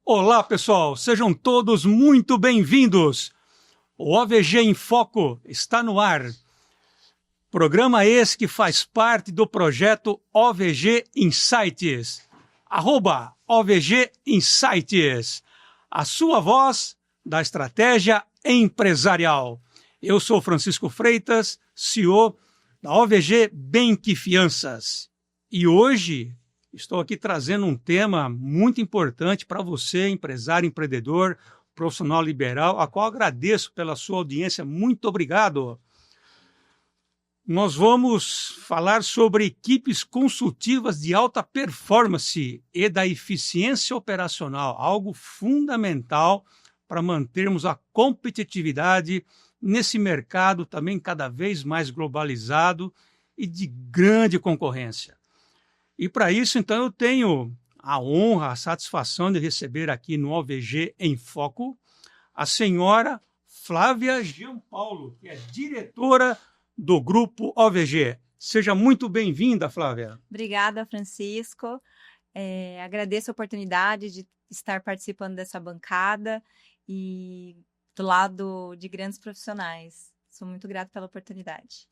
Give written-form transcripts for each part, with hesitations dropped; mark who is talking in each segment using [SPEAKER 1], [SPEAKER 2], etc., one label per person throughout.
[SPEAKER 1] Olá, pessoal, sejam todos muito bem-vindos. O OVG em Foco está no ar. Programa esse que faz parte do projeto OVG Insights. @OVG Insights. A sua voz da estratégia empresarial. Eu sou Francisco Freitas, CEO da OVG Bank Fianças. E hoje estou aqui trazendo um tema muito importante para você, empresário, empreendedor, profissional liberal, a qual agradeço pela sua audiência. Muito obrigado. Nós vamos falar sobre equipes consultivas de alta performance e da eficiência operacional, algo fundamental para mantermos a competitividade nesse mercado também cada vez mais globalizado e de grande concorrência. E para isso, então, eu tenho a honra, a satisfação de receber aqui no OVG em Foco a senhora Flávia Giampaulo, que é diretora do Grupo OVG. Seja muito bem-vinda, Flávia.
[SPEAKER 2] Obrigada, Francisco. Agradeço a oportunidade de estar participando dessa bancada e do lado de grandes profissionais. Sou muito grata pela oportunidade.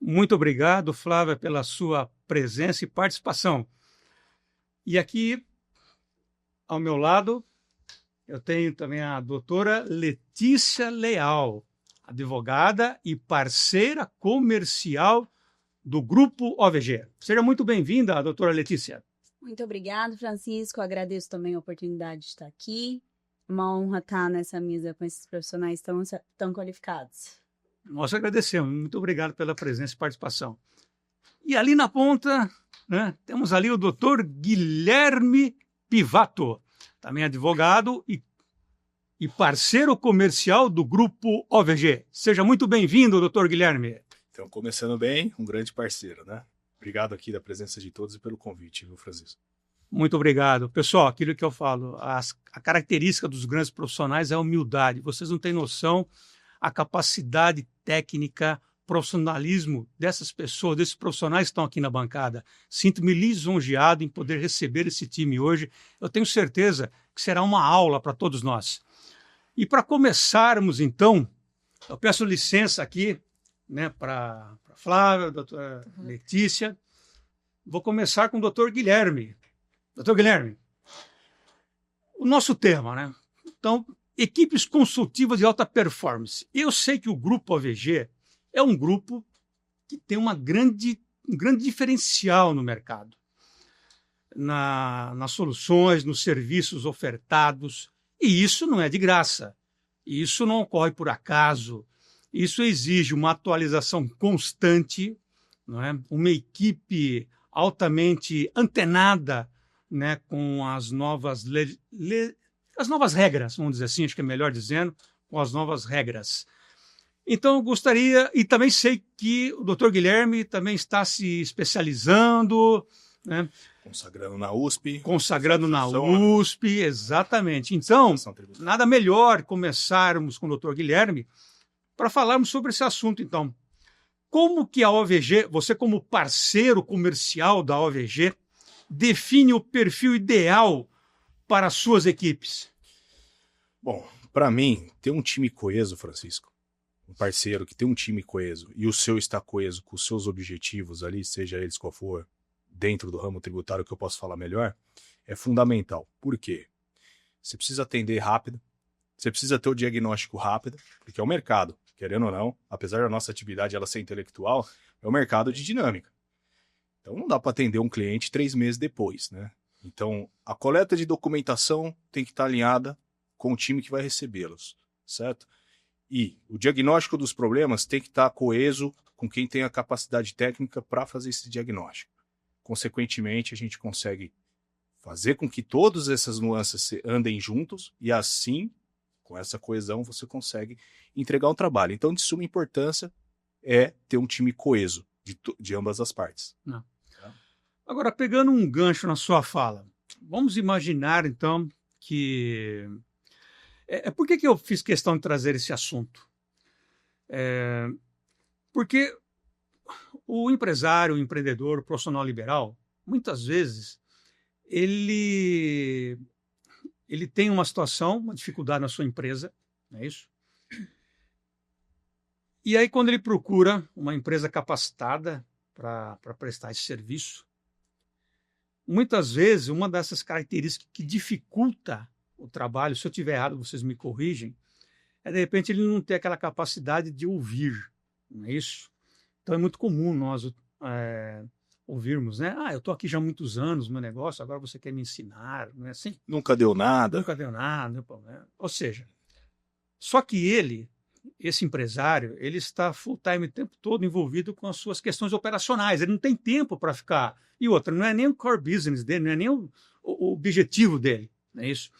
[SPEAKER 1] Muito obrigado, Flávia, pela sua presença e participação. E aqui, ao meu lado, eu tenho também a doutora Letícia Leal, advogada e parceira comercial do Grupo OVG. Seja muito bem-vinda, doutora Letícia.
[SPEAKER 3] Muito obrigada, Francisco. Agradeço também a oportunidade de estar aqui. Uma honra estar nessa mesa com esses profissionais tão qualificados.
[SPEAKER 1] Nós agradecemos. Muito obrigado pela presença e participação. E ali na ponta, né, temos ali o doutor Guilherme Pivato, também advogado e parceiro comercial do Grupo OVG. Seja muito bem-vindo, doutor Guilherme.
[SPEAKER 4] Então, começando bem, um grande parceiro, né? Obrigado aqui da presença de todos e pelo convite, viu, Francisco?
[SPEAKER 1] Muito obrigado. Pessoal, aquilo que eu falo, a característica dos grandes profissionais é a humildade. Vocês não têm noção a capacidade técnica, profissionalismo dessas pessoas, desses profissionais que estão aqui na bancada. Sinto-me lisonjeado em poder receber esse time hoje. Eu tenho certeza que será uma aula para todos nós. E para começarmos, então, eu peço licença aqui, né, para a Flávia, a doutora Letícia. Vou começar com o doutor Guilherme. Doutor Guilherme, o nosso tema, né? Então, equipes consultivas de alta performance. Eu sei que o Grupo OVG é um grupo que tem um grande diferencial no mercado, nas soluções, nos serviços ofertados. E isso não é de graça. Isso não ocorre por acaso. Isso exige uma atualização constante, não é? Uma equipe altamente antenada, né, com as novas regras, vamos dizer assim, acho que é melhor dizendo, com as novas regras. Então, eu gostaria, e também sei que o doutor Guilherme também está se especializando, né?
[SPEAKER 4] Consagrando na USP.
[SPEAKER 1] Consagrando na USP, exatamente. Então, nada melhor começarmos com o doutor Guilherme para falarmos sobre esse assunto, então. Como que a OVG, você como parceiro comercial da OVG, define o perfil ideal para as suas equipes?
[SPEAKER 4] Bom, para mim, ter um time coeso, Francisco, um parceiro que tem um time coeso e o seu está coeso com os seus objetivos ali, seja eles qual for, dentro do ramo tributário que eu posso falar melhor, é fundamental. Por quê? Você precisa atender rápido, você precisa ter o diagnóstico rápido, porque é o mercado, querendo ou não, apesar da nossa atividade ela ser intelectual, é um mercado de dinâmica. Então não dá para atender um cliente 3 meses depois, né? Então a coleta de documentação tem que estar alinhada com o time que vai recebê-los, certo? E o diagnóstico dos problemas tem que estar coeso com quem tem a capacidade técnica para fazer esse diagnóstico. Consequentemente, a gente consegue fazer com que todas essas nuances andem juntos e assim, com essa coesão, você consegue entregar um trabalho. Então, de suma importância é ter um time coeso de ambas as partes.
[SPEAKER 1] Não. Agora, pegando um gancho na sua fala, vamos imaginar, então, que... Por que eu fiz questão de trazer esse assunto? Porque o empresário, o empreendedor, o profissional liberal, muitas vezes, ele ele tem uma situação, uma dificuldade na sua empresa, não é isso? E aí, quando ele procura uma empresa capacitada para prestar esse serviço, muitas vezes, uma dessas características que dificulta o trabalho, se eu estiver errado, vocês me corrigem, de repente ele não ter aquela capacidade de ouvir, não é isso? Então é muito comum nós ouvirmos, né? Eu estou aqui já há muitos anos no meu negócio, agora você quer me ensinar, não é assim?
[SPEAKER 4] Nunca deu nada.
[SPEAKER 1] Nunca deu nada, não deu problema. Ou seja, só que esse empresário, ele está full time o tempo todo envolvido com as suas questões operacionais, ele não tem tempo para ficar. E outra, não é nem o core business dele, não é nem o objetivo dele, não é isso?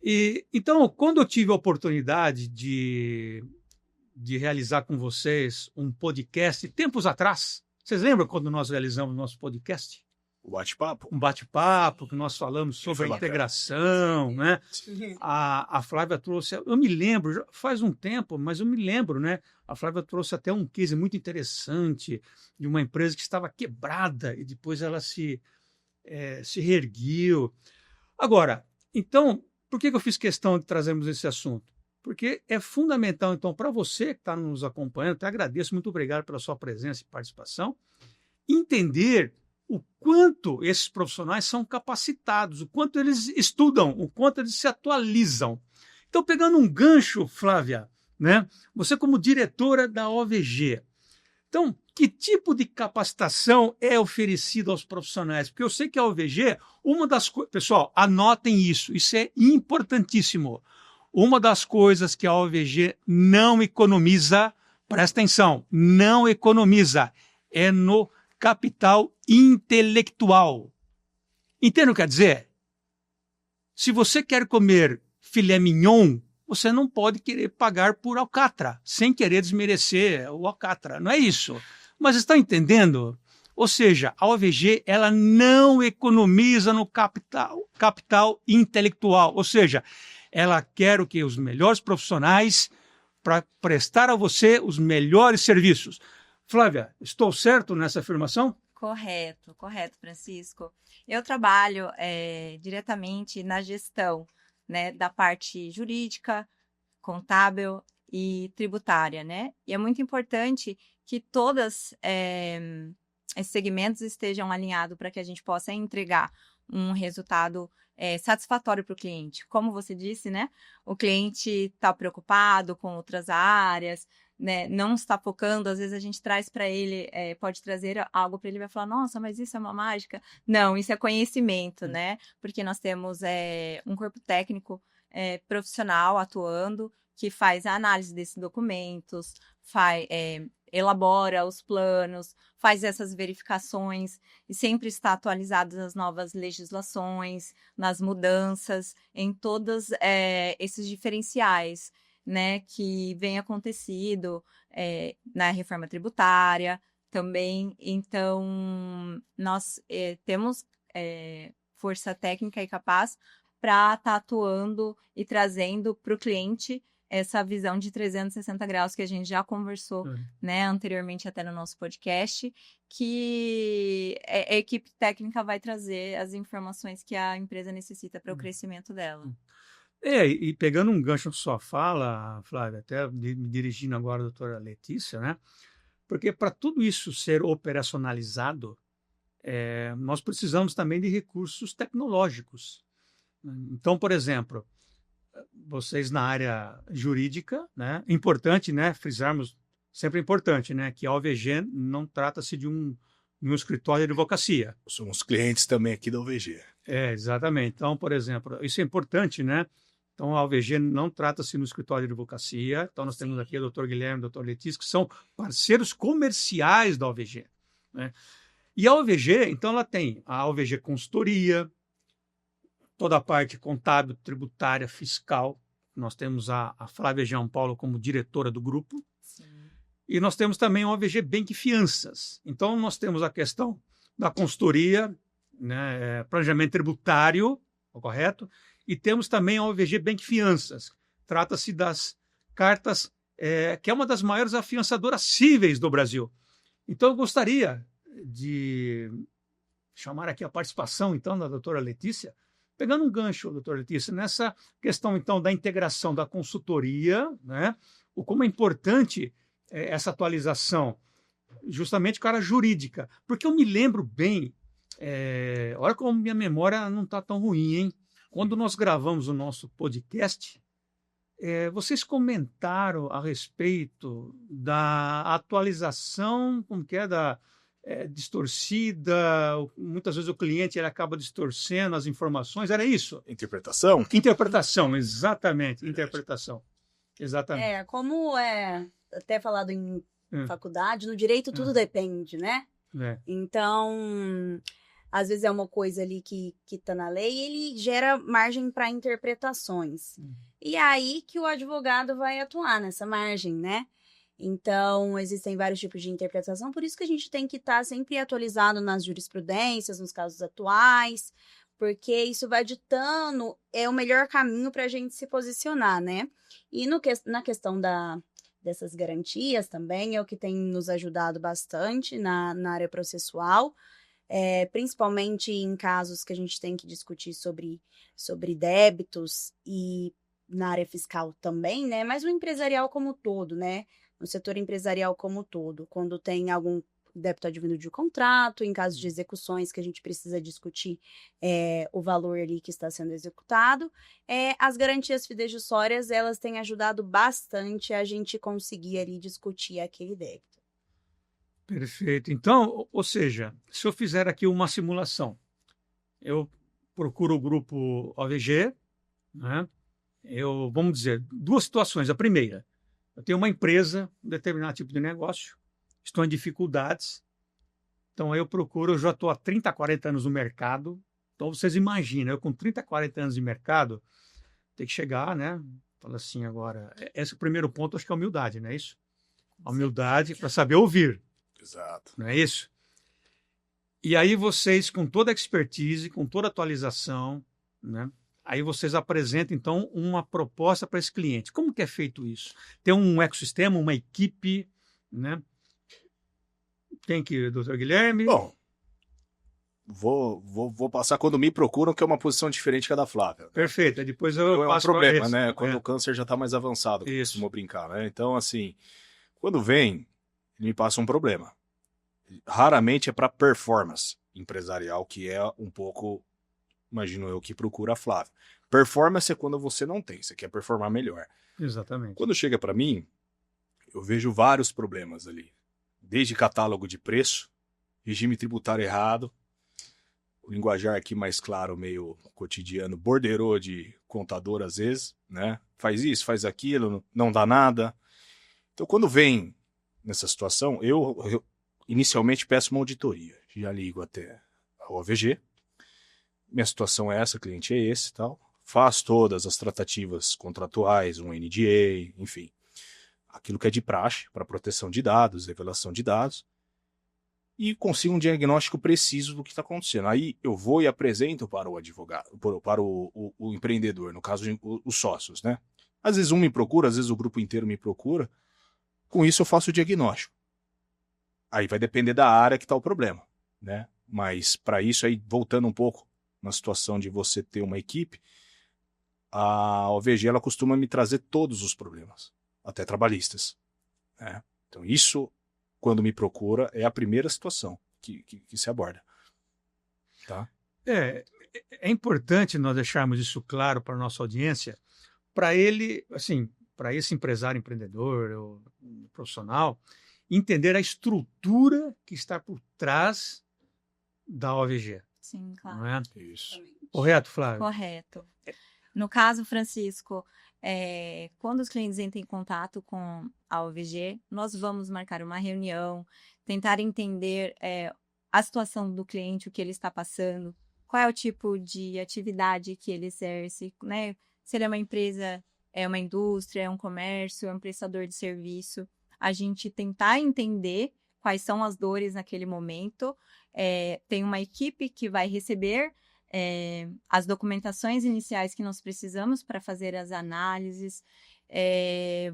[SPEAKER 1] E, então, quando eu tive a oportunidade de realizar com vocês um podcast, tempos atrás, vocês lembram quando nós realizamos nosso podcast?
[SPEAKER 4] O bate-papo.
[SPEAKER 1] Um bate-papo que nós falamos sobre a integração, né? A Flávia trouxe, eu me lembro, faz um tempo, mas eu me lembro, né? A Flávia trouxe até um case muito interessante de uma empresa que estava quebrada e depois ela se reerguiu. Agora, então, por que eu fiz questão de trazermos esse assunto? Porque é fundamental, então, para você que está nos acompanhando, até agradeço, muito obrigado pela sua presença e participação, entender o quanto esses profissionais são capacitados, o quanto eles estudam, o quanto eles se atualizam. Então, pegando um gancho, Flávia, né? Você como diretora da OVG, então, que tipo de capacitação é oferecido aos profissionais? Porque eu sei que a OVG, uma das coisas... Pessoal, anotem isso é importantíssimo. Uma das coisas que a OVG não economiza, presta atenção, não economiza, é no capital intelectual. Entende o que quer dizer? Se você quer comer filé mignon, você não pode querer pagar por alcatra, sem querer desmerecer o alcatra. Não é isso. Mas estão entendendo? Ou seja, a OVG ela não economiza no capital intelectual. Ou seja, ela quer o que? Os melhores profissionais para prestar a você os melhores serviços. Flávia, estou certo nessa afirmação?
[SPEAKER 2] Correto, Francisco. Eu trabalho diretamente na gestão, né, da parte jurídica, contábil e tributária, né? E é muito importante que todos esses segmentos estejam alinhados para que a gente possa entregar um resultado satisfatório para o cliente. Como você disse, né? O cliente está preocupado com outras áreas, né, não está focando, às vezes a gente traz para ele, pode trazer algo para ele e vai falar, nossa, mas isso é uma mágica? Não, isso é conhecimento, né? Porque nós temos um corpo técnico profissional atuando, que faz a análise desses documentos, elabora os planos, faz essas verificações e sempre está atualizado nas novas legislações, nas mudanças, em todos esses diferenciais, né, que vem acontecido na reforma tributária também. Então, nós temos força técnica e capaz para estar atuando e trazendo para o cliente essa visão de 360 graus que a gente já conversou, né, anteriormente até no nosso podcast, que a equipe técnica vai trazer as informações que a empresa necessita para o crescimento dela.
[SPEAKER 1] E pegando um gancho na sua fala, Flávia, até me dirigindo agora à doutora Letícia, né? Porque para tudo isso ser operacionalizado, nós precisamos também de recursos tecnológicos. Então, por exemplo, vocês na área jurídica, né? Importante, né? Frisarmos, sempre importante, né? Que a OVG não trata-se de um escritório de advocacia.
[SPEAKER 4] Somos clientes também aqui da OVG.
[SPEAKER 1] Exatamente. Então, por exemplo, isso é importante, né? Então, a OVG não trata-se no escritório de advocacia. Então, nós temos aqui o doutor Guilherme e o doutor Letícia, que são parceiros comerciais da OVG, né? E a OVG, então, ela tem a OVG Consultoria, toda a parte contábil, tributária, fiscal. Nós temos a Flávia Jean Paulo como diretora do grupo.
[SPEAKER 2] Sim.
[SPEAKER 1] E nós temos também a OVG Bank Fianças. Então, nós temos a questão da consultoria, né, planejamento tributário, correto? E temos também a OVG Bank Fianças. Trata-se das cartas, que é uma das maiores afiançadoras cíveis do Brasil. Então, eu gostaria de chamar aqui a participação, então, da doutora Letícia, Pegando um gancho, doutor Letícia, nessa questão, então, da integração da consultoria, né? Como é importante essa atualização, justamente com a área jurídica. Porque eu me lembro bem, olha como minha memória não está tão ruim, hein? Quando nós gravamos o nosso podcast, vocês comentaram a respeito da atualização, como que é, distorcida, muitas vezes o cliente ele acaba distorcendo as informações, era isso?
[SPEAKER 4] Interpretação?
[SPEAKER 1] Interpretação, exatamente, interpretação. Exatamente.
[SPEAKER 3] Como até falado em faculdade, no direito tudo depende, né? Então, às vezes é uma coisa ali que tá na lei e ele gera margem para interpretações. E é aí que o advogado vai atuar nessa margem, né? Então, existem vários tipos de interpretação, por isso que a gente tem que estar sempre atualizado nas jurisprudências, nos casos atuais, porque isso vai ditando o melhor caminho para a gente se posicionar, né? E na questão dessas garantias também, é o que tem nos ajudado bastante na área processual, principalmente em casos que a gente tem que discutir sobre débitos e na área fiscal também, né? Mas o empresarial como um todo, né? No setor empresarial como um todo, quando tem algum débito advindo de contrato, em caso de execuções que a gente precisa discutir o valor ali que está sendo executado, as garantias fidejussórias, elas têm ajudado bastante a gente conseguir ali discutir aquele débito.
[SPEAKER 1] Perfeito. Então, ou seja, se eu fizer aqui uma simulação, eu procuro o grupo OVG, né? Vamos dizer, duas situações. A primeira, eu tenho uma empresa, um determinado tipo de negócio, estou em dificuldades, então eu procuro, eu já estou há 30, 40 anos no mercado, então vocês imaginam, eu com 30, 40 anos de mercado, tem que chegar, né? Fala assim agora, esse é o primeiro ponto, acho que é a humildade, não é isso? A humildade para saber ouvir.
[SPEAKER 4] Exato.
[SPEAKER 1] Não é isso? E aí vocês, com toda a expertise, com toda a atualização, né? Aí vocês apresentam, então, uma proposta para esse cliente. Como que é feito isso? Tem um ecossistema, uma equipe, né? Tem que, doutor Guilherme?
[SPEAKER 4] Bom, vou passar quando me procuram, que é uma posição diferente que a da Flávia.
[SPEAKER 1] Perfeito, depois eu
[SPEAKER 4] passo é um problema,
[SPEAKER 1] esse.
[SPEAKER 4] né? Quando o câncer já está mais avançado, que costuma brincar, né? Então, assim, quando vem, ele me passa um problema. Raramente é para performance empresarial, que é um pouco... Imagino eu que procura a Flávia. Performance é quando você não tem, você quer performar melhor.
[SPEAKER 1] Exatamente.
[SPEAKER 4] Quando chega para mim, eu vejo vários problemas ali. Desde catálogo de preço, regime tributário errado, o linguajar aqui mais claro, meio cotidiano, borderô de contador às vezes, né? Faz isso, faz aquilo, não dá nada. Então, quando vem nessa situação, eu inicialmente peço uma auditoria. Já ligo até a OVG. Minha situação é essa, cliente é esse e tal. Faz todas as tratativas contratuais, um NDA, enfim. Aquilo que é de praxe para proteção de dados, revelação de dados. E consigo um diagnóstico preciso do que está acontecendo. Aí eu vou e apresento para o advogado, para o empreendedor, no caso, os sócios, né? Às vezes um me procura, às vezes o grupo inteiro me procura. Com isso eu faço o diagnóstico. Aí vai depender da área que está o problema, né? Mas para isso, aí voltando um pouco, na situação de você ter uma equipe, a OVG ela costuma me trazer todos os problemas, até trabalhistas. Né? Então isso, quando me procura, é a primeira situação que se aborda. Tá?
[SPEAKER 1] É importante nós deixarmos isso claro para a nossa audiência, para ele, assim, para esse empresário, empreendedor, ou profissional, entender a estrutura que está por trás da OVG.
[SPEAKER 2] Sim, claro.
[SPEAKER 1] Não é?
[SPEAKER 4] Isso.
[SPEAKER 1] Correto, Flávio?
[SPEAKER 2] Correto. No caso, Francisco, quando os clientes entram em contato com a OVG, nós vamos marcar uma reunião, tentar entender a situação do cliente, o que ele está passando, qual é o tipo de atividade que ele exerce, né? Se ele é uma empresa, é uma indústria, é um comércio, é um prestador de serviço. A gente tentar entender quais são as dores naquele momento. Tem uma equipe que vai receber as documentações iniciais que nós precisamos para fazer as análises.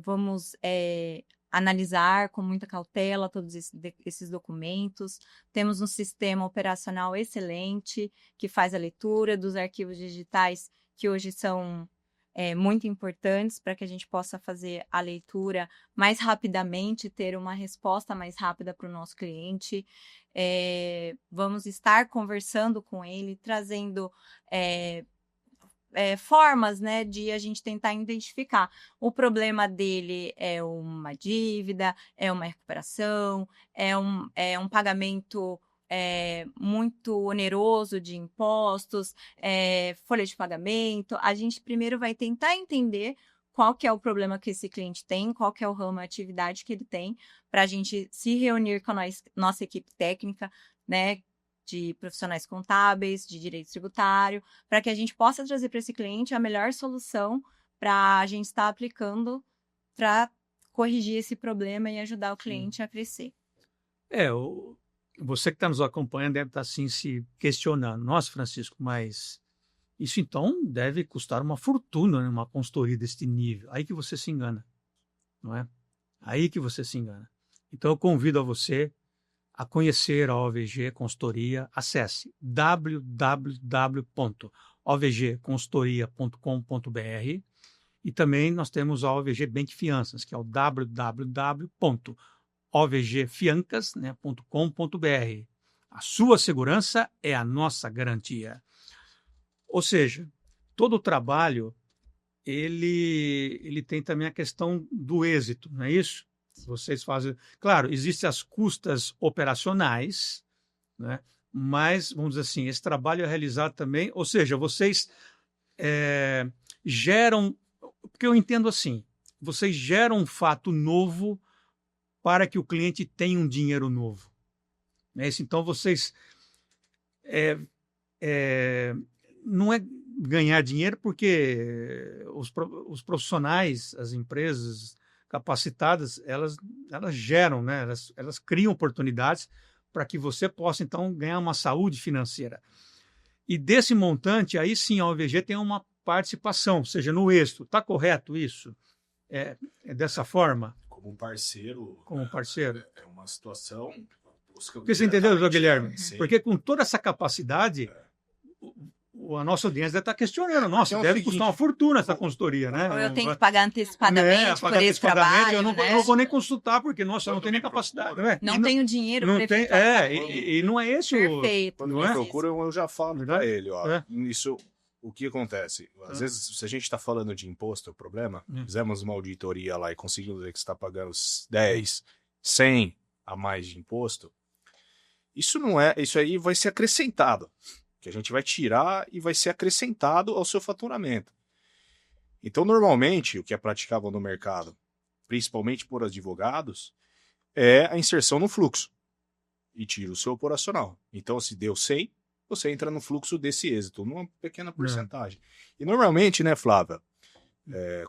[SPEAKER 2] Vamos analisar com muita cautela todos esses documentos. Temos um sistema operacional excelente que faz a leitura dos arquivos digitais que hoje são muito importantes para que a gente possa fazer a leitura mais rapidamente, ter uma resposta mais rápida para o nosso cliente. Vamos estar conversando com ele, trazendo formas, né, de a gente tentar identificar o problema dele é uma dívida, é uma recuperação, é um pagamento muito oneroso de impostos, folha de pagamento. A gente primeiro vai tentar entender qual que é o problema que esse cliente tem, qual que é o ramo, a atividade que ele tem, para a gente se reunir com a nossa equipe técnica, né, de profissionais contábeis, de direito tributário, para que a gente possa trazer para esse cliente a melhor solução para a gente estar aplicando para corrigir esse problema e ajudar o cliente a crescer.
[SPEAKER 1] Você que está nos acompanhando deve estar assim se questionando. Nossa, Francisco, mas isso então deve custar uma fortuna, né, uma consultoria deste nível. Aí que você se engana, não é? Aí que você se engana. Então eu convido a você a conhecer a OVG Consultoria. Acesse www.ovgconsultoria.com.br e também nós temos a OVG Bank Fianças, que é o www.ovgfiancas.com.br. A sua segurança é a nossa garantia. Ou seja, todo o trabalho ele tem também a questão do êxito, não é isso? Vocês fazem... Claro, existem as custas operacionais, né? Mas, vamos dizer assim, esse trabalho é realizado também, ou seja, vocês geram... Porque eu entendo assim, vocês geram um fato novo para que o cliente tenha um dinheiro novo. Né? Então, vocês... não é ganhar dinheiro porque os profissionais, as empresas capacitadas, elas geram, né? Elas criam oportunidades para que você possa, então, ganhar uma saúde financeira. E desse montante, aí sim, a OVG tem uma participação, ou seja, no êxito. Está correto isso? É dessa forma?
[SPEAKER 4] Como parceiro.
[SPEAKER 1] Como parceiro.
[SPEAKER 4] É uma situação...
[SPEAKER 1] Porque você entendeu, doutor Guilherme? Sim. Porque com toda essa capacidade... A nossa audiência deve estar questionando. Nossa, deve custar uma fortuna essa consultoria, né?
[SPEAKER 2] Ou eu tenho que pagar antecipadamente por esse trabalho,
[SPEAKER 1] eu não vou nem consultar, porque, nossa, eu não tenho nem capacidade.
[SPEAKER 2] Não tenho dinheiro
[SPEAKER 1] para efetuar. E não é esse
[SPEAKER 2] Perfeito.
[SPEAKER 4] Quando me procuram, eu já falo para ele, ó. Isso, o que acontece? Às vezes, se a gente está falando de imposto, é o problema. Fizemos uma auditoria lá e conseguimos ver que você está pagando 10, 100 a mais de imposto. Isso não é... Isso aí vai ser acrescentado. Que a gente vai tirar e vai ser acrescentado ao seu faturamento. Então, normalmente, o que é praticável no mercado, principalmente por advogados, é a inserção no fluxo e tira o seu operacional. Então, se deu 100, você entra no fluxo desse êxito, numa pequena porcentagem. E normalmente, né, Flávia,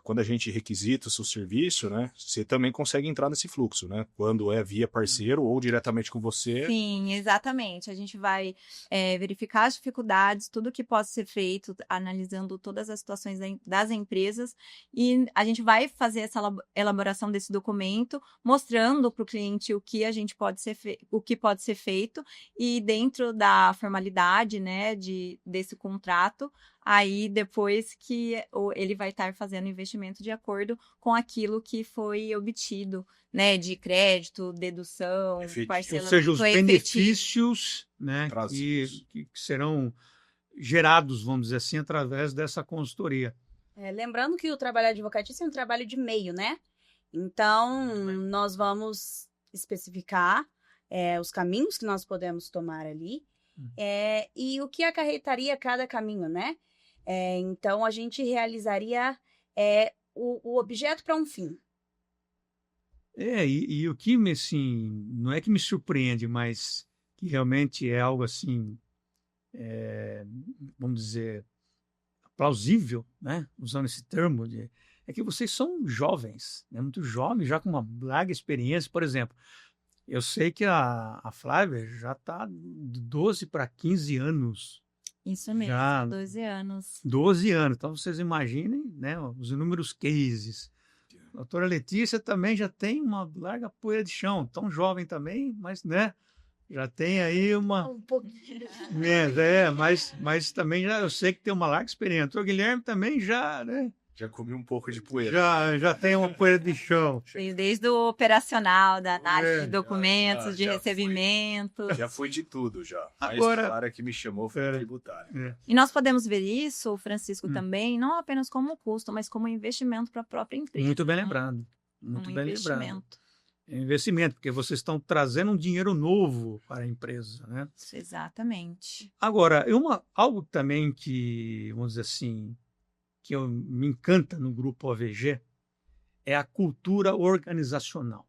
[SPEAKER 4] quando a gente requisita o seu serviço, né, você também consegue entrar nesse fluxo, né? Quando é via parceiro ou diretamente com você.
[SPEAKER 2] Sim, exatamente. A gente vai verificar as dificuldades, tudo que pode ser feito, analisando todas as situações das empresas, e a gente vai fazer essa elaboração desse documento, mostrando para o cliente o que a gente pode ser o que pode ser feito, e dentro da formalidade, né, desse contrato, aí depois que ele vai estar fazendo investimento de acordo com aquilo que foi obtido, né, de crédito, dedução, parcelamento.
[SPEAKER 1] Ou seja, os benefícios, né, que serão gerados, vamos dizer assim, através dessa consultoria.
[SPEAKER 3] Lembrando que o trabalho advocatício é um trabalho de meio, né? Então, nós vamos especificar os caminhos que nós podemos tomar ali e o que acarretaria cada caminho, né? Então, a gente realizaria o objeto para um fim.
[SPEAKER 1] E o que assim, não é que me surpreende, mas que realmente é algo assim, vamos dizer, plausível, né? Usando esse termo, é que vocês são jovens, né? Muito jovens, já com uma larga experiência. Por exemplo, eu sei que a Flávia já está de 12 para 15 anos.
[SPEAKER 2] Isso mesmo, já 12 anos.
[SPEAKER 1] 12 anos. Então, vocês imaginem, né, os inúmeros cases. A doutora Letícia também já tem uma larga poeira de chão, tão jovem também, mas, né, já tem aí uma...
[SPEAKER 3] Um pouquinho.
[SPEAKER 1] Mas também já, eu sei que tem uma larga experiência. O doutor Guilherme também já, né?
[SPEAKER 4] Já comi um pouco de poeira.
[SPEAKER 1] Já tem uma poeira de chão.
[SPEAKER 2] Desde o operacional, da análise de documentos, de
[SPEAKER 4] já
[SPEAKER 2] recebimento.
[SPEAKER 4] Já foi de tudo, já.
[SPEAKER 1] Agora,
[SPEAKER 4] mas Clara que me chamou foi tributária.
[SPEAKER 2] E nós podemos ver isso, Francisco, também, não apenas como custo, mas como investimento para a própria empresa.
[SPEAKER 1] Muito bem lembrado. Muito bem lembrado.
[SPEAKER 2] Investimento.
[SPEAKER 1] Investimento, porque vocês estão trazendo um dinheiro novo para a empresa, né?
[SPEAKER 2] Exatamente.
[SPEAKER 1] Agora, algo também que, vamos dizer assim, que me encanta no Grupo OVG é a cultura organizacional.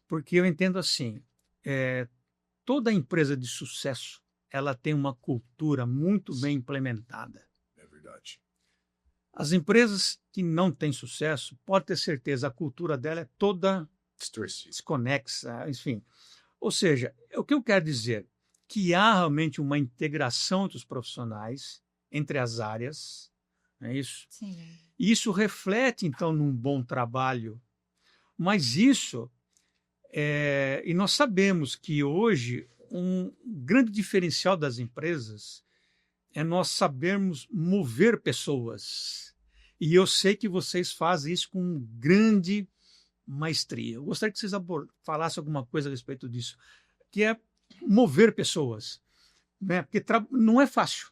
[SPEAKER 1] Porque eu entendo assim, toda empresa de sucesso, ela tem uma cultura muito bem implementada.
[SPEAKER 4] É verdade.
[SPEAKER 1] As empresas que não têm sucesso, pode ter certeza, a cultura dela é toda desconexa, enfim. Ou seja, o que eu quero dizer? Que há realmente uma integração entre os profissionais, entre as áreas, não é isso?
[SPEAKER 2] Sim.
[SPEAKER 1] Isso reflete, então, num bom trabalho. Mas isso, e nós sabemos que hoje um grande diferencial das empresas é nós sabermos mover pessoas. E eu sei que vocês fazem isso com grande maestria. Eu gostaria que vocês falassem alguma coisa a respeito disso, que é mover pessoas, né? Porque não é fácil,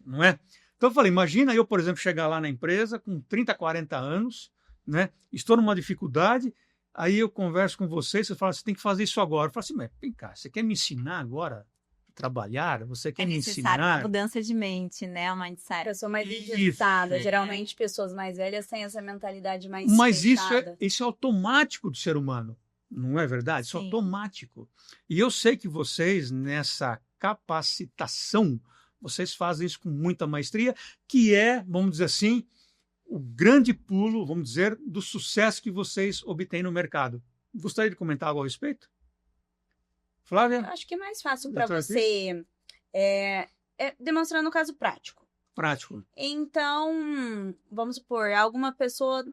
[SPEAKER 1] não é? Então eu falei, imagina eu, por exemplo, chegar lá na empresa com 30, 40 anos, né? Estou numa dificuldade, aí eu converso com vocês falam, você tem que fazer isso agora. Eu falo assim, mas vem cá, você quer me ensinar agora a trabalhar? Você quer me ensinar?
[SPEAKER 2] Uma mudança de mente, né? Uma mindset.
[SPEAKER 3] Pessoa mais engessada. Geralmente pessoas mais velhas têm essa mentalidade mais
[SPEAKER 1] Mas
[SPEAKER 3] fechada.
[SPEAKER 1] isso é automático do ser humano, não é verdade? Isso é automático. E eu sei que vocês, nessa capacitação, vocês fazem isso com muita maestria, que é, vamos dizer assim, o grande pulo, vamos dizer, do sucesso que vocês obtêm no mercado. Gostaria de comentar algo a respeito? Flávia?
[SPEAKER 3] Acho que é mais fácil para você demonstrando um caso prático.
[SPEAKER 1] Prático.
[SPEAKER 3] Então, vamos supor, alguma pessoa...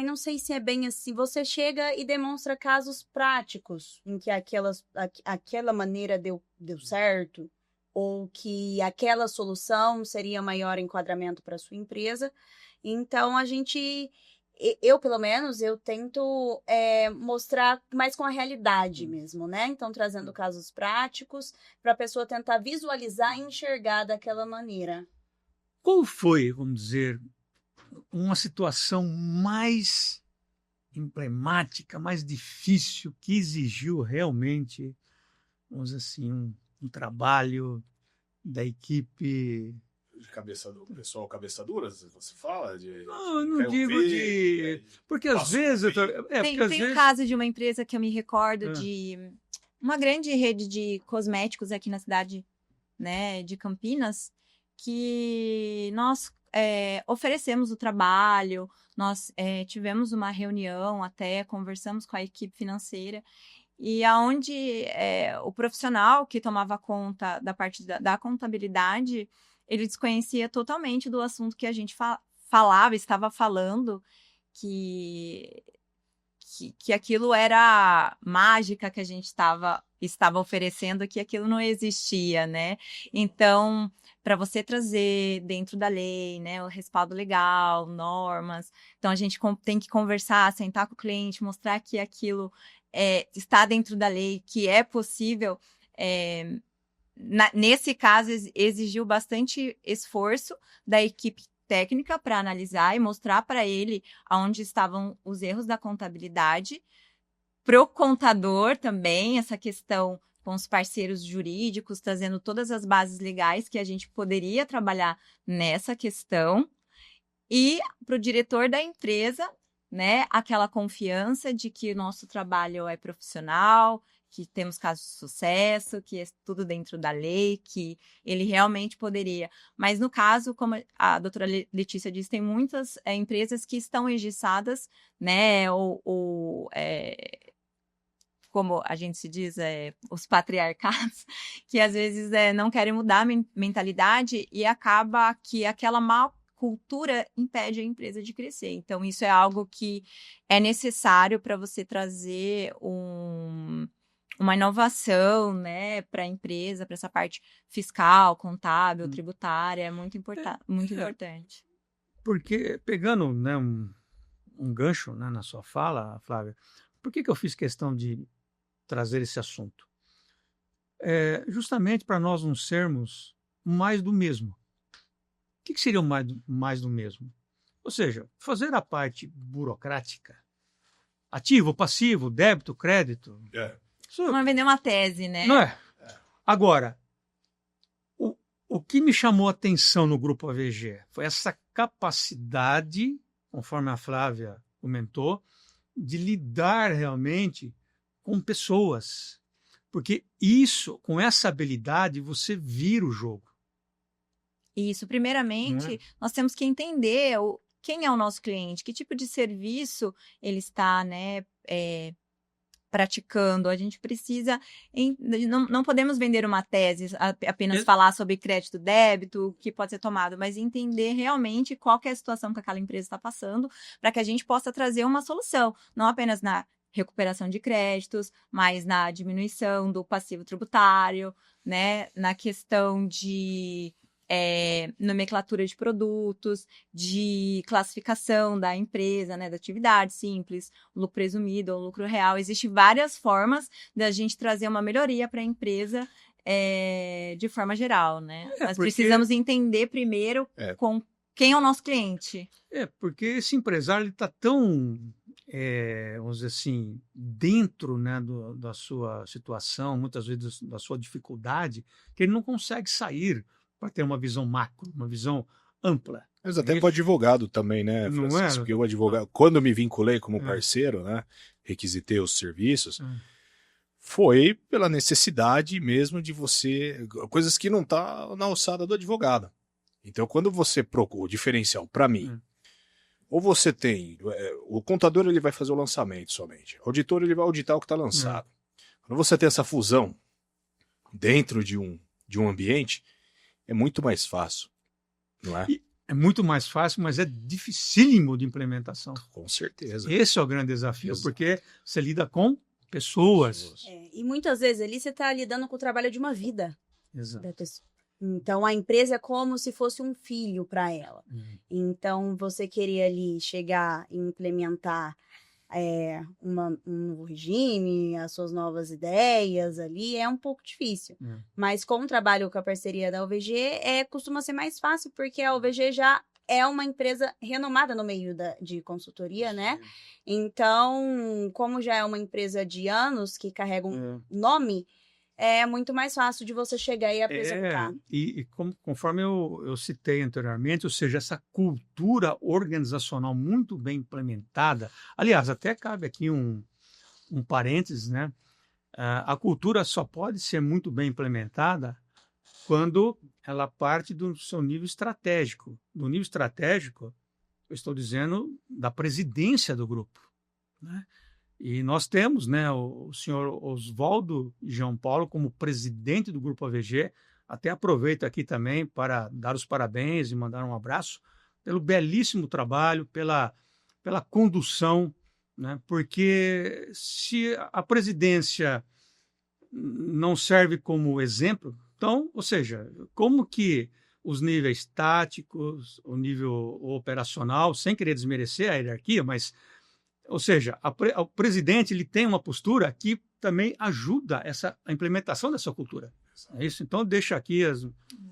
[SPEAKER 3] não sei se é bem assim. Você chega e demonstra casos práticos em que aquela maneira deu certo, ou que aquela solução seria maior enquadramento para sua empresa. Então, eu pelo menos, eu tento mostrar mais com a realidade mesmo, né? Então, trazendo casos práticos para a pessoa tentar visualizar e enxergar daquela maneira.
[SPEAKER 1] Qual foi, vamos dizer, uma situação mais emblemática, mais difícil, que exigiu realmente, vamos dizer assim, um trabalho da equipe...
[SPEAKER 4] De pessoal cabeça dura, você fala?
[SPEAKER 1] Não digo de... Porque às vezes...
[SPEAKER 2] Tem um caso de uma empresa que eu me recordo de uma grande rede de cosméticos aqui na cidade, né, de Campinas, que nós oferecemos o trabalho, nós tivemos uma reunião até, conversamos com a equipe financeira, e aonde o profissional que tomava conta da parte da contabilidade, ele desconhecia totalmente do assunto que a gente estava falando, que aquilo era mágica que a gente estava oferecendo, que aquilo não existia, né? Então, para você trazer dentro da lei, né, o respaldo legal, normas, então a gente tem que conversar, sentar com o cliente, mostrar que aquilo está dentro da lei, que é possível. Nesse caso, exigiu bastante esforço da equipe técnica para analisar e mostrar para ele onde estavam os erros da contabilidade. Para o contador também, essa questão com os parceiros jurídicos, trazendo todas as bases legais que a gente poderia trabalhar nessa questão. E para o diretor da empresa, né, aquela confiança de que o nosso trabalho é profissional, que temos casos de sucesso, que é tudo dentro da lei, que ele realmente poderia. Mas no caso, como a doutora Letícia disse, tem muitas empresas que estão engessadas, né, como a gente se diz, os patriarcados, que às vezes não querem mudar a mentalidade e acaba que aquela má cultura impede a empresa de crescer. Então, isso é algo que é necessário para você trazer uma inovação, né, para a empresa, para essa parte fiscal, contábil, tributária, é muito importante.
[SPEAKER 1] Porque, pegando, né, um gancho, né, na sua fala, Flávia, por que eu fiz questão de trazer esse assunto? Justamente para nós não sermos mais do mesmo. O que seria o mais do mesmo? Ou seja, fazer a parte burocrática, ativo, passivo, débito, crédito.
[SPEAKER 2] Vamos vender uma tese, né?
[SPEAKER 1] Não é? Agora, o que me chamou a atenção no Grupo AVG foi essa capacidade, conforme a Flávia comentou, de lidar realmente com pessoas. Porque com essa habilidade, você vira o jogo.
[SPEAKER 2] Isso. Primeiramente, nós temos que entender quem é o nosso cliente, que tipo de serviço ele está, né, praticando. A gente precisa... Não podemos vender uma tese, apenas falar sobre crédito, débito, o que pode ser tomado, mas entender realmente qual que é a situação que aquela empresa está passando, para que a gente possa trazer uma solução, não apenas na recuperação de créditos, mas na diminuição do passivo tributário, né, na questão de nomenclatura de produtos, de classificação da empresa, né, da atividade simples, lucro presumido ou lucro real. Existem várias formas da gente trazer uma melhoria para a empresa de forma geral, né? Nós precisamos entender primeiro com quem é o nosso cliente.
[SPEAKER 1] Porque esse empresário está tão, vamos dizer assim, dentro, né, da sua situação, muitas vezes da sua dificuldade, que ele não consegue sair para ter uma visão macro, uma visão ampla.
[SPEAKER 4] Mas até com o advogado também, né, Francisco? Porque o advogado, quando eu me vinculei como parceiro, né, requisitei os serviços, foi pela necessidade mesmo de você... Coisas que não tá na alçada do advogado. Então, quando você procura o diferencial para mim, ou você tem... o contador ele vai fazer o lançamento somente. O auditor ele vai auditar o que está lançado. Quando você tem essa fusão dentro de um ambiente, é muito mais fácil, não é?
[SPEAKER 1] É muito mais fácil, mas é dificílimo de implementação.
[SPEAKER 4] Com certeza.
[SPEAKER 1] Esse é o grande desafio, porque você lida com pessoas.
[SPEAKER 3] E muitas vezes ali você está lidando com o trabalho de uma vida.
[SPEAKER 1] Exato.
[SPEAKER 3] Da pessoa. Então, a empresa é como se fosse um filho para ela. Então, você queria ali chegar e implementar um novo regime, as suas novas ideias ali, é um pouco difícil. Mas com o trabalho com a parceria da OVG, costuma ser mais fácil, porque a OVG já é uma empresa renomada no meio de consultoria, né? Então, como já é uma empresa de anos que carrega um nome, é muito mais fácil de você chegar e apresentar.
[SPEAKER 1] Conforme eu citei anteriormente, ou seja, essa cultura organizacional muito bem implementada. Aliás, até cabe aqui um parênteses, né? A cultura só pode ser muito bem implementada quando ela parte do seu nível estratégico. Do nível estratégico, eu estou dizendo da presidência do grupo, né? E nós temos, né, o senhor Oswaldo e João Paulo como presidente do Grupo AVG. Até aproveito aqui também para dar os parabéns e mandar um abraço pelo belíssimo trabalho, pela condução, né, porque se a presidência não serve como exemplo, então, ou seja, como que os níveis táticos, o nível operacional, sem querer desmerecer a hierarquia, mas... Ou seja, o presidente ele tem uma postura que também ajuda a implementação dessa cultura. É isso? Então, deixo aqui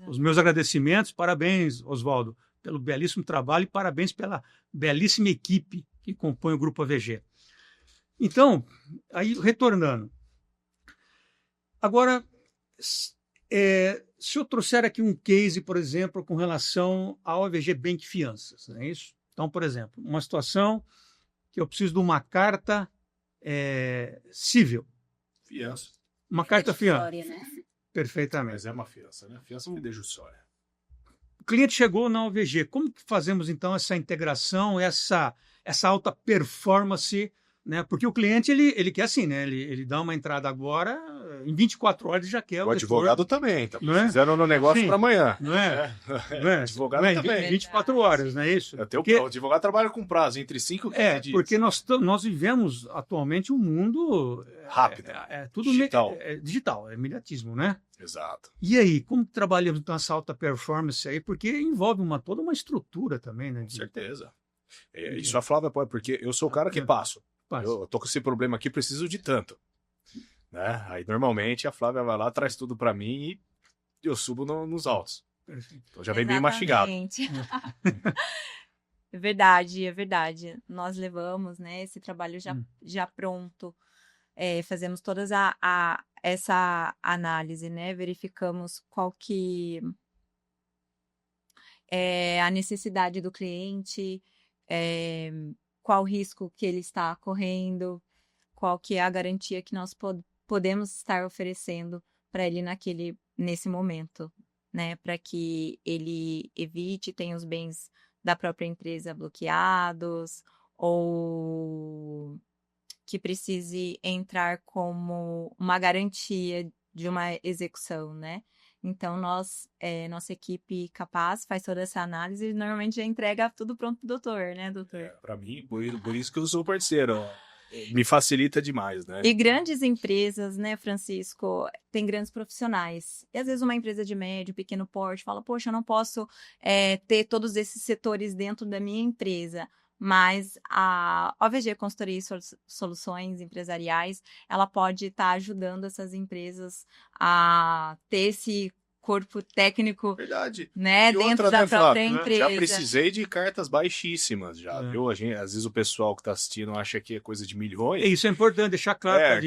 [SPEAKER 1] os meus agradecimentos. Parabéns, Oswaldo, pelo belíssimo trabalho e parabéns pela belíssima equipe que compõe o Grupo AVG. Então, aí retornando. Agora, se eu trouxer aqui um case, por exemplo, com relação ao AVG Bank Fianças, não é isso? Então, por exemplo, uma situação... que eu preciso de uma carta civil.
[SPEAKER 4] Fiança.
[SPEAKER 1] Uma carta fiança.
[SPEAKER 3] Né?
[SPEAKER 1] Perfeitamente.
[SPEAKER 4] Mas é uma fiança, né? Fiança fidejussória.
[SPEAKER 1] O cliente chegou na OVG. Como que fazemos, então, essa integração, essa alta performance, né? Porque o cliente, ele quer assim, né? Ele dá uma entrada agora, em 24 horas já quer
[SPEAKER 4] o advogado também, tá fizeram no negócio para amanhã.
[SPEAKER 1] Não é?
[SPEAKER 4] Advogado
[SPEAKER 1] não é
[SPEAKER 4] também.
[SPEAKER 1] 24 horas, não é isso?
[SPEAKER 4] O advogado trabalha com prazo entre 5 e 15 dias.
[SPEAKER 1] Porque nós vivemos atualmente um mundo
[SPEAKER 4] rápido.
[SPEAKER 1] Tudo
[SPEAKER 4] digital.
[SPEAKER 1] Digital, é imediatismo, né?
[SPEAKER 4] Exato.
[SPEAKER 1] E aí, como trabalhamos então essa alta performance aí? Porque envolve toda uma estrutura também, né?
[SPEAKER 4] Com certeza. Isso a Flávia pode, porque eu sou o cara que passo. Eu tô com esse problema aqui, preciso de tanto. Né? Aí, normalmente, a Flávia vai lá, traz tudo para mim e eu subo nos altos. Então já vem bem mastigado.
[SPEAKER 2] É verdade. Nós levamos, né, esse trabalho já pronto. Fazemos toda essa análise, né? Verificamos qual que é a necessidade do cliente, qual o risco que ele está correndo, qual que é a garantia que nós podemos estar oferecendo para ele nesse momento, né? Para que ele evite, tenha os bens da própria empresa bloqueados ou que precise entrar como uma garantia de uma execução, né? Então, nossa equipe capaz faz toda essa análise e normalmente já entrega tudo pronto pro doutor, né, doutor?
[SPEAKER 4] Para mim, por isso que eu sou parceiro. Me facilita demais, né?
[SPEAKER 2] E grandes empresas, né, Francisco, tem grandes profissionais. E às vezes uma empresa de médio, pequeno porte fala, poxa, eu não posso ter todos esses setores dentro da minha empresa. Mas a OVG Consultoria e Soluções Empresariais, ela pode estar ajudando essas empresas a ter esse corpo técnico,
[SPEAKER 4] verdade,
[SPEAKER 2] né, dentro da própria empresa.
[SPEAKER 4] Já precisei de cartas baixíssimas, viu? Às vezes o pessoal que está assistindo acha que é coisa de milhões.
[SPEAKER 1] Isso é importante deixar claro.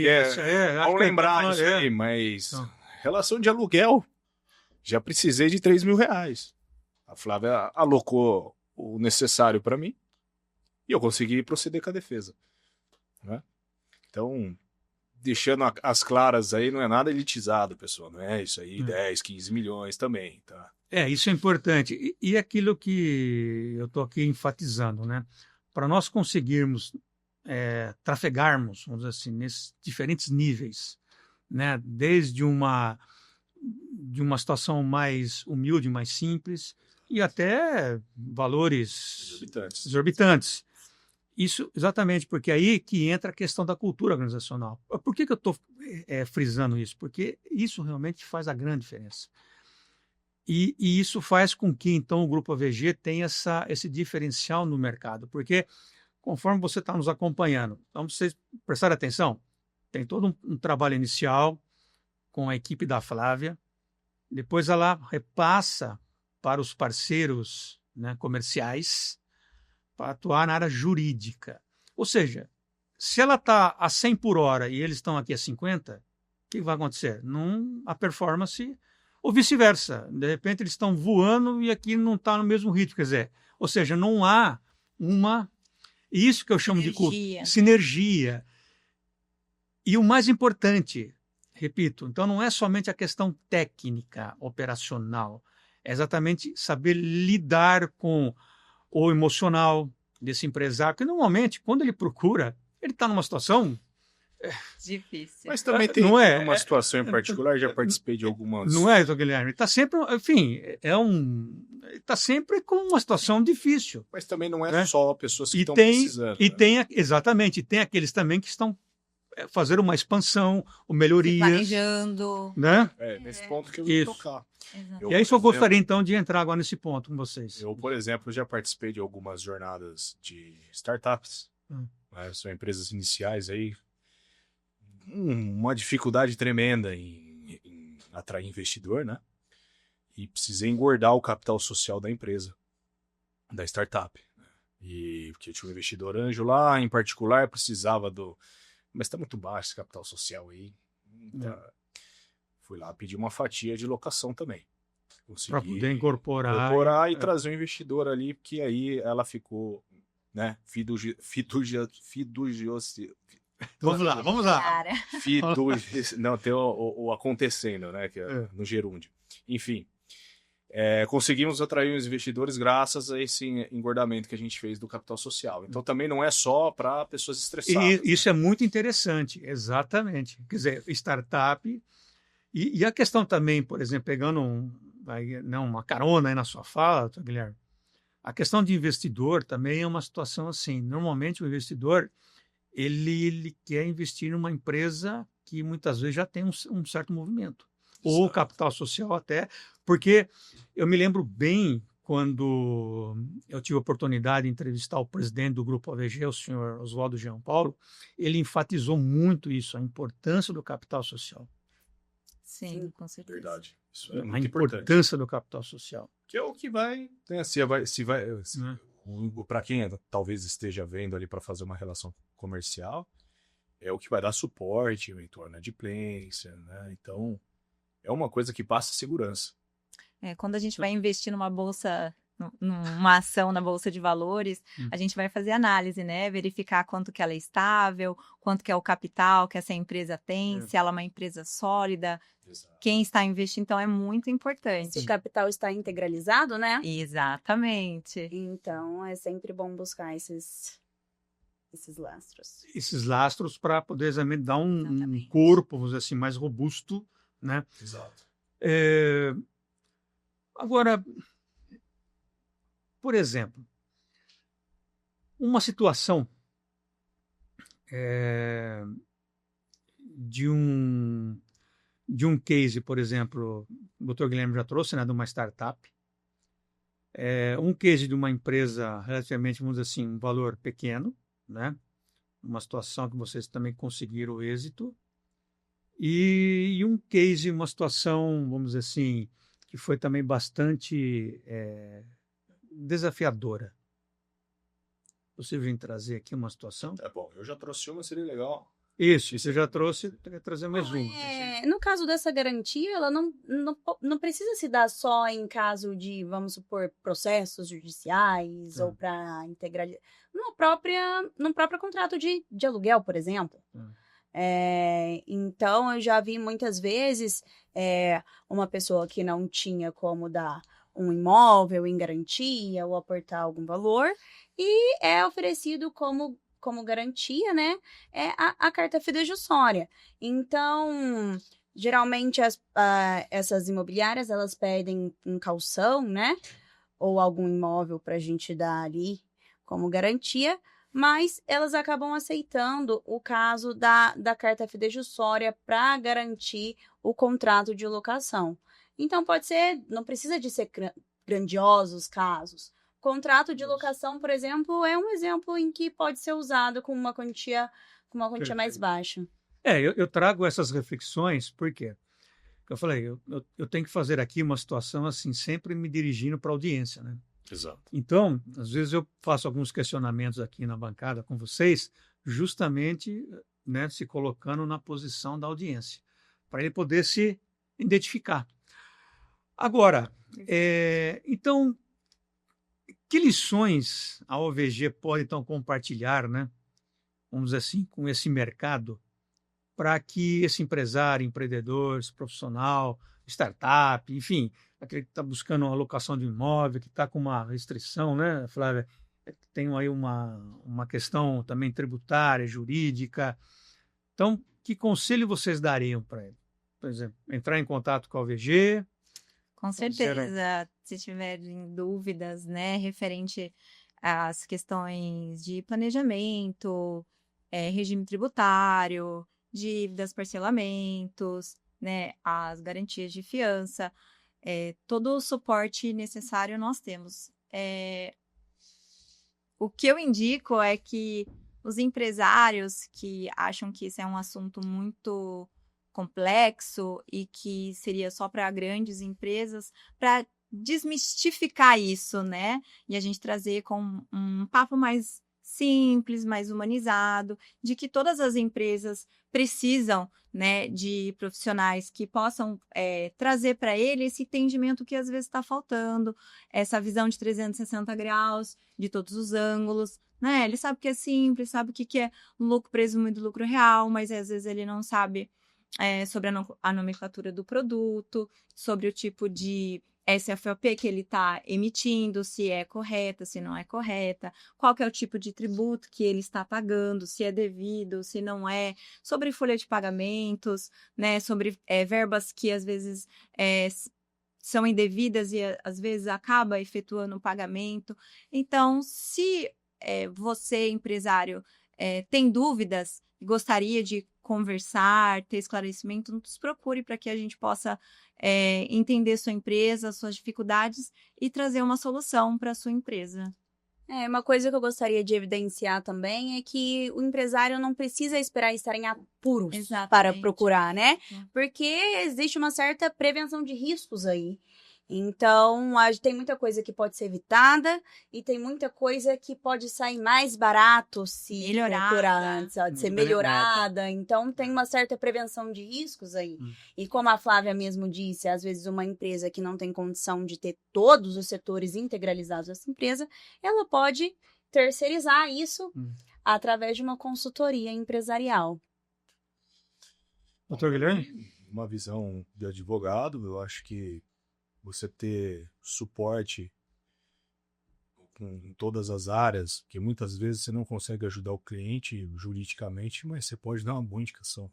[SPEAKER 4] Vamos lembrar isso aí, mas relação de aluguel, já precisei de R$3.000. A Flávia alocou o necessário para mim. E eu consegui proceder com a defesa. Né? Então, deixando as claras aí, não é nada elitizado, pessoal. Não é isso aí, 10, 15 milhões também. Tá?
[SPEAKER 1] Isso é importante. E aquilo que eu estou aqui enfatizando, né? Para nós conseguirmos trafegarmos, vamos dizer assim, nesses diferentes níveis, né? Desde uma situação mais humilde, mais simples, e até valores exorbitantes. Isso exatamente, porque aí que entra a questão da cultura organizacional. Por que eu estou frisando isso? Porque isso realmente faz a grande diferença. E isso faz com que, então, o Grupo AVG tenha esse diferencial no mercado. Porque, conforme você está nos acompanhando, então vocês prestarem atenção, tem todo um trabalho inicial com a equipe da Flávia, depois ela repassa para os parceiros, né, comerciais, para atuar na área jurídica. Ou seja, se ela está a 100 por hora e eles estão aqui a 50, o que vai acontecer? A performance, ou vice-versa. De repente eles estão voando e aqui não está no mesmo ritmo. Quer dizer, ou seja, não há isso que eu chamo de sinergia. E o mais importante, repito, então não é somente a questão técnica, operacional, é exatamente saber lidar com o emocional desse empresário, porque normalmente, quando ele procura, ele está numa situação
[SPEAKER 2] difícil.
[SPEAKER 4] Mas também tem uma situação em particular, já participei de algumas.
[SPEAKER 1] Não é, Guilherme? Está sempre, enfim, está sempre com uma situação difícil.
[SPEAKER 4] Mas também não é só pessoas que estão precisando.
[SPEAKER 1] Exatamente, tem aqueles também que estão fazendo uma expansão, ou melhorias.
[SPEAKER 2] Planejando.
[SPEAKER 1] Né?
[SPEAKER 4] Nesse ponto que eu ia tocar.
[SPEAKER 1] E aí eu gostaria, então, de entrar agora nesse ponto com vocês.
[SPEAKER 4] Eu, por exemplo, já participei de algumas jornadas de startups. São empresas iniciais aí. Uma dificuldade tremenda em atrair investidor, né? E precisei engordar o capital social da empresa, da startup. E porque tinha um investidor anjo lá, em particular, precisava mas está muito baixo esse capital social aí. Fui lá pedir uma fatia de locação também.
[SPEAKER 1] Para poder incorporar
[SPEAKER 4] e trazer um investidor ali, porque aí ela ficou, né,
[SPEAKER 1] Vamos lá.
[SPEAKER 4] Não, tem o acontecendo, né, que é no gerúndio. Enfim. conseguimos atrair os investidores graças a esse engordamento que a gente fez do capital social. Então também não é só para pessoas estressadas.
[SPEAKER 1] E isso é muito interessante, exatamente. Quer dizer, startup. E a questão também, por exemplo, pegando uma carona aí na sua fala, Guilherme, a questão de investidor também é uma situação assim. Normalmente o investidor ele quer investir numa empresa que muitas vezes já tem um certo movimento. Ou capital social até, porque eu me lembro bem quando eu tive a oportunidade de entrevistar o presidente do Grupo AVG, o senhor Oswaldo Jean Paulo, ele enfatizou muito isso, a importância do capital social.
[SPEAKER 2] Sim, com certeza.
[SPEAKER 4] Verdade. Isso é
[SPEAKER 1] A
[SPEAKER 4] muito
[SPEAKER 1] importância
[SPEAKER 4] importante.
[SPEAKER 1] do capital social.
[SPEAKER 4] Que é o que vai... Para quem talvez esteja vendo ali para fazer uma relação comercial, é o que vai dar suporte, eventual inadimplência, né? Então, é uma coisa que passa segurança.
[SPEAKER 2] Quando a gente vai investir numa bolsa, numa ação na bolsa de valores, a gente vai fazer análise, né? Verificar quanto que ela é estável, quanto que é o capital que essa empresa tem, se ela é uma empresa sólida, quem está investindo. Então, é muito importante.
[SPEAKER 3] Se o capital está integralizado, né?
[SPEAKER 2] Exatamente.
[SPEAKER 3] Então, é sempre bom buscar esses lastros.
[SPEAKER 1] Esses lastros para poder exatamente dar um corpo, vamos dizer assim, mais robusto, né?
[SPEAKER 4] Exato.
[SPEAKER 1] Agora, por exemplo, uma situação de um case, por exemplo, o Dr. Guilherme já trouxe, né, de uma startup, um case de uma empresa relativamente, vamos dizer assim, um valor pequeno, né? Uma situação que vocês também conseguiram êxito, e um case, uma situação, vamos dizer assim, que foi também bastante desafiadora. Você vem trazer aqui uma situação?
[SPEAKER 4] Bom, eu já trouxe uma, seria legal.
[SPEAKER 1] Isso, você já trouxe, eu queria trazer mais uma.
[SPEAKER 3] No caso dessa garantia, ela não precisa se dar só em caso de, vamos supor, processos judiciais ou para integrar... No próprio contrato de aluguel, por exemplo. Então, eu já vi muitas vezes uma pessoa que não tinha como dar um imóvel em garantia ou aportar algum valor e é oferecido como garantia, né, a carta fidejussória. Então, geralmente essas imobiliárias, elas pedem um calção, né, ou algum imóvel para a gente dar ali como garantia, mas elas acabam aceitando o caso da carta fidejussória para garantir o contrato de locação. Então, pode ser, não precisa de ser grandiosos casos. Contrato de locação, por exemplo, é um exemplo em que pode ser usado com uma quantia mais baixa.
[SPEAKER 1] Eu trago essas reflexões porque eu falei, eu tenho que fazer aqui uma situação assim, sempre me dirigindo para a audiência, né?
[SPEAKER 4] Exato.
[SPEAKER 1] Então, às vezes eu faço alguns questionamentos aqui na bancada com vocês, justamente, né, se colocando na posição da audiência, para ele poder se identificar. Agora, então, que lições a OVG pode, então, compartilhar, né, vamos dizer assim, com esse mercado, para que esse empresário, empreendedor, esse profissional, startup, enfim, aquele que está buscando uma alocação de imóvel, que está com uma restrição, né, Flávia? Tem aí uma questão também tributária, jurídica. Então, que conselho vocês dariam para ele? Por exemplo, entrar em contato com a OVG?
[SPEAKER 2] Com certeza, se tiverem dúvidas, né, referente às questões de planejamento, regime tributário, dívidas, parcelamentos, né, as garantias de fiança, todo o suporte necessário nós temos. O que eu indico é que os empresários que acham que isso é um assunto muito complexo e que seria só para grandes empresas, para desmistificar isso, né? E a gente trazer com um papo mais simples, mais humanizado, de que todas as empresas precisam, né, de profissionais que possam trazer para ele esse entendimento que às vezes está faltando, essa visão de 360 graus, de todos os ângulos, né? Ele sabe que é simples, sabe o que é lucro presumido, lucro real, mas às vezes ele não sabe sobre a nomenclatura do produto, sobre o tipo de SFOP que ele está emitindo, se é correta, se não é correta, qual que é o tipo de tributo que ele está pagando, se é devido, se não é, sobre folha de pagamentos, né, sobre verbas que às vezes são indevidas e às vezes acaba efetuando o pagamento. Então, se você, empresário, tem dúvidas, gostaria de conversar, ter esclarecimento, nos procure para que a gente possa entender sua empresa, suas dificuldades e trazer uma solução para a sua empresa.
[SPEAKER 3] Uma coisa que eu gostaria de evidenciar também é que o empresário não precisa esperar estar em apuros para procurar, né? Porque existe uma certa prevenção de riscos aí. Então, tem muita coisa que pode ser evitada e tem muita coisa que pode sair mais barato se procurar antes, de ser melhorada. Então, tem uma certa prevenção de riscos aí. E como a Flávia mesmo disse, às vezes uma empresa que não tem condição de ter todos os setores integralizados dessa empresa, ela pode terceirizar isso através de uma consultoria empresarial.
[SPEAKER 1] Doutor Guilherme?
[SPEAKER 4] Uma visão de advogado, eu acho que você ter suporte em todas as áreas, porque muitas vezes você não consegue ajudar o cliente juridicamente, mas você pode dar uma boa indicação.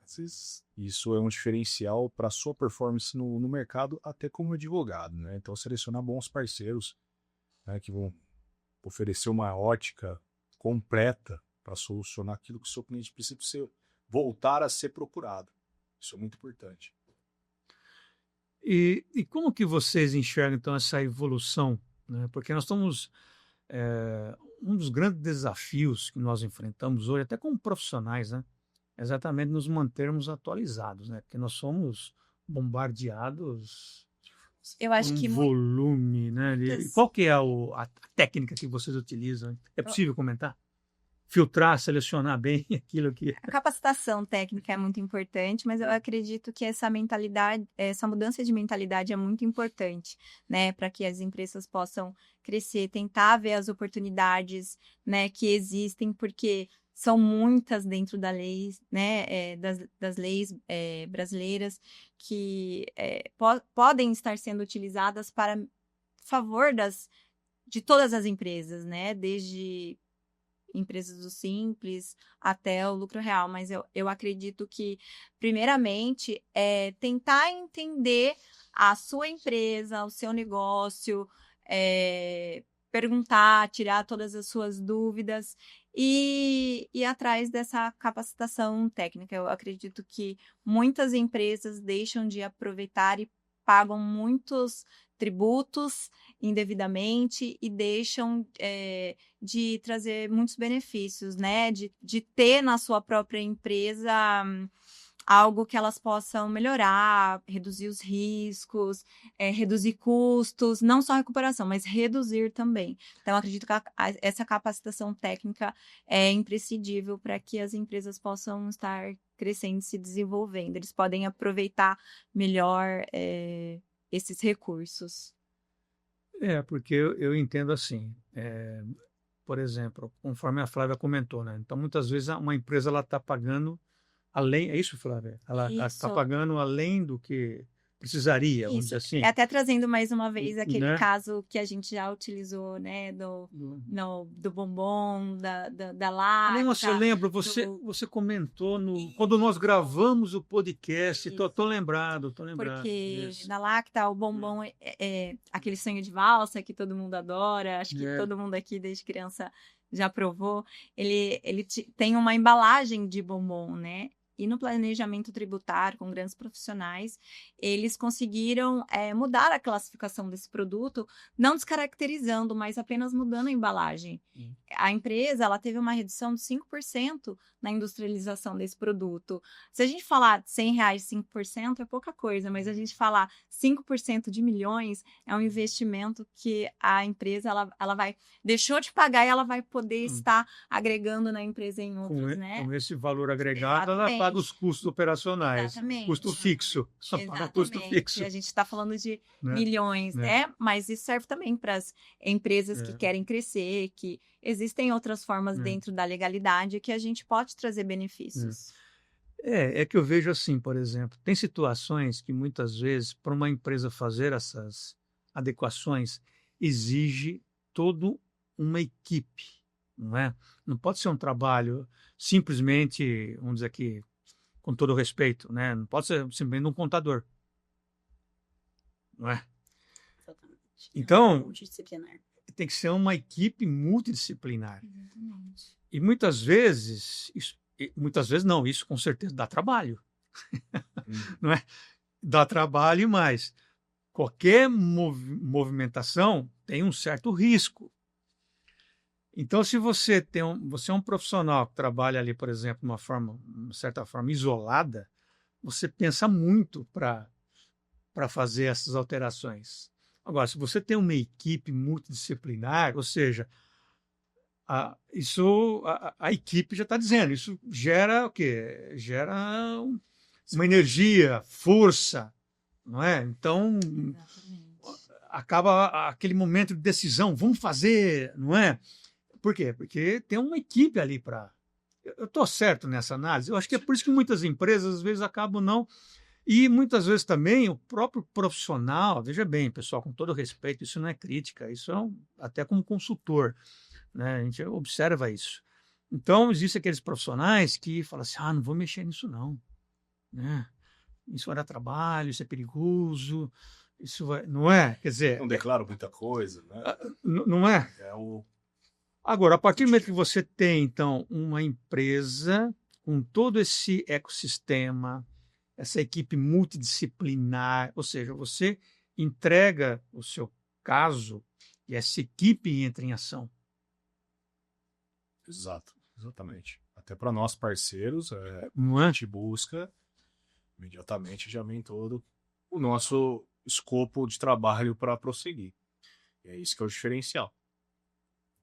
[SPEAKER 4] Às vezes, isso é um diferencial para a sua performance no mercado, até como advogado, né? Então, selecionar bons parceiros, né, que vão oferecer uma ótica completa para solucionar aquilo que o seu cliente precisa voltar a ser procurado. Isso é muito importante.
[SPEAKER 1] E como que vocês enxergam, então, essa evolução? Né? Porque nós estamos... um dos grandes desafios que nós enfrentamos hoje, até como profissionais, né? É exatamente nos mantermos atualizados, né? Porque nós somos bombardeados por um volume, né? Qual que é a técnica que vocês utilizam? É possível comentar? Filtrar, selecionar bem aquilo que...
[SPEAKER 2] A capacitação técnica é muito importante, mas eu acredito que essa mentalidade, essa mudança de mentalidade é muito importante, né, para que as empresas possam crescer, tentar ver as oportunidades, né, que existem, porque são muitas dentro da lei, né, das leis brasileiras que podem estar sendo utilizadas para favor de todas as empresas, né, desde empresas do simples até o lucro real, mas eu acredito que, primeiramente, tentar entender a sua empresa, o seu negócio, perguntar, tirar todas as suas dúvidas e ir atrás dessa capacitação técnica. Eu acredito que muitas empresas deixam de aproveitar e pagam muitos tributos indevidamente e deixam de trazer muitos benefícios, né? De ter na sua própria empresa algo que elas possam melhorar, reduzir os riscos, reduzir custos, não só recuperação, mas reduzir também. Então, eu acredito que essa capacitação técnica é imprescindível para que as empresas possam estar crescendo e se desenvolvendo. Eles podem aproveitar melhor esses recursos.
[SPEAKER 1] Porque eu entendo assim, por exemplo, conforme a Flávia comentou, né? Então, muitas vezes, uma empresa está pagando além, é isso, Flávia? Ela está pagando além do que precisaria, vamos dizer assim.
[SPEAKER 2] Até trazendo mais uma vez aquele caso que a gente já utilizou, né, do bombom, da lacta.
[SPEAKER 1] Não, você lembra, você comentou quando nós gravamos o podcast, tô lembrado.
[SPEAKER 2] Porque na lacta, o bombom é aquele sonho de valsa que todo mundo adora, acho que todo mundo aqui desde criança já provou. Ele tem uma embalagem de bombom, né? E no planejamento tributário, com grandes profissionais, eles conseguiram mudar a classificação desse produto, não descaracterizando, mas apenas mudando a embalagem. A empresa ela teve uma redução de 5% na industrialização desse produto. Se a gente falar R$100, 5% é pouca coisa, mas a gente falar 5% de milhões é um investimento que a empresa ela deixou de pagar e ela vai poder estar agregando na empresa em outros, né?
[SPEAKER 1] Com esse valor agregado, ela paga os custos operacionais.
[SPEAKER 2] Exatamente.
[SPEAKER 1] Custo fixo. Só paga custo fixo.
[SPEAKER 2] A gente está falando de milhões, né? Mas isso serve também para as empresas que querem crescer, que existem outras formas dentro da legalidade que a gente pode trazer benefícios.
[SPEAKER 1] É que eu vejo assim, por exemplo, tem situações que muitas vezes, para uma empresa fazer essas adequações, exige toda uma equipe, não é? Não pode ser um trabalho simplesmente, vamos dizer aqui, com todo o respeito, né? Não pode ser simplesmente um contador, não é?
[SPEAKER 3] Exatamente.
[SPEAKER 1] Então,
[SPEAKER 3] Multidisciplinar.
[SPEAKER 1] tem que ser uma equipe multidisciplinar.
[SPEAKER 2] Exatamente.
[SPEAKER 1] E muitas vezes, muitas vezes não, isso com certeza dá trabalho, não é? Dá trabalho, mas qualquer movimentação tem um certo risco. Então, se você você é um profissional que trabalha ali, por exemplo, de uma certa forma isolada, você pensa muito para fazer essas alterações. Agora, se você tem uma equipe multidisciplinar, ou seja, a equipe já está dizendo, isso gera o quê? Gera uma energia, força, não é? Então,
[SPEAKER 2] Exatamente.
[SPEAKER 1] acaba aquele momento de decisão, vamos fazer, não é? Por quê? Porque tem uma equipe ali para... Eu estou certo nessa análise? Eu acho que é por isso que muitas empresas, às vezes, acabam não... E muitas vezes também o próprio profissional, veja bem, pessoal, com todo respeito, isso não é crítica, isso é até como consultor, né? A gente observa isso. Então, existem aqueles profissionais que falam assim, não vou mexer nisso não, né? Isso vai dar trabalho, isso é perigoso, isso vai... Não é? Quer dizer...
[SPEAKER 4] Não declaro muita coisa, né?
[SPEAKER 1] Não é? Agora, a partir do momento que você tem, então, uma empresa com todo esse ecossistema, essa equipe multidisciplinar, ou seja, você entrega o seu caso e essa equipe entra em ação.
[SPEAKER 4] Exatamente. Até para nós parceiros,
[SPEAKER 1] Não é?
[SPEAKER 4] a gente busca, imediatamente já vem todo o nosso escopo de trabalho para prosseguir. E é isso que é o diferencial.